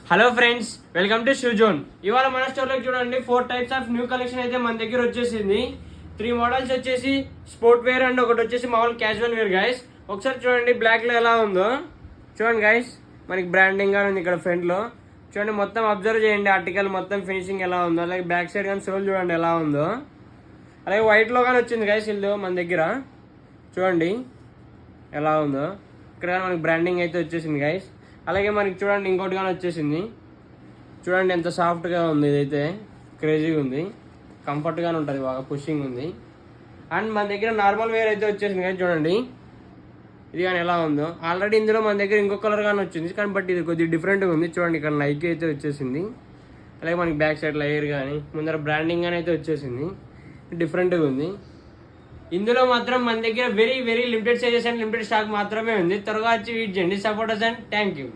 Hello friends, welcome to shoe zone. ఇవాళ మన స్టోర్లో చూడండి 4 టైప్స్ ఆఫ్ న్యూ కలెక్షన్ అయితే మన దగ్గర వచ్చేసింది. 3 మోడల్స్ వచ్చేసి స్పోర్ట్ వేర్ అండ్ ఒకటి వచ్చేసి మామూలు క్యాజువల్ వేర్ గైస్. ఒకసారి చూడండి బ్లాక్ లో ఎలా ఉందో చూడండి గైస్. మనకి బ్రాండింగ్ గా ఉంది ఇక్కడ ఫ్రంట్ లో. చూడండి మొత్తం అబ్జర్వ్ చేయండి ఆర్టికల్ మొత్తం ఫినిషింగ్ ఎలా ఉందో. అలాగే బ్యాక్ సైడ్ కానీ సోల్ చూడండి ఎలా ఉందో. అలాగే వైట్ లో కానీ వచ్చింది గైస్ ఇల్లు మన దగ్గర. చూడండి ఎలా ఉందో. ఇక్కడ మనకి బ్రాండింగ్ అయితే వచ్చేసింది గైస్. అలాగే మనకి చూడండి ఇంకోటి కానీ వచ్చేసింది. చూడండి ఎంత సాఫ్ట్గా ఉంది, ఇదైతే క్రేజీగా ఉంది, కంఫర్ట్గానే ఉంటుంది, బాగా పుషింగ్ ఉంది. అండ్ మన దగ్గర నార్మల్ వేర్ అయితే వచ్చేసింది కానీ చూడండి ఇది కానీ ఎలా ఉందో. ఆల్రెడీ ఇందులో మన దగ్గర ఇంకో కలర్ కానీ వచ్చింది కానీ బట్ ఇది కొద్దిగా డిఫరెంట్గా ఉంది. చూడండి ఇక్కడ నైక్ అయితే వచ్చేసింది. అలాగే మనకి బ్యాక్ సైడ్ లేయర్ కానీ ముందర బ్రాండింగ్ కానీ అయితే వచ్చేసింది, డిఫరెంట్గా ఉంది. ఇందులో మాత్రం మన దగ్గర very very limited sizes and limited stock మాత్రమే ఉంది. త్వరగా వచ్చి వీట్ చేయండి. Supporters and thank you.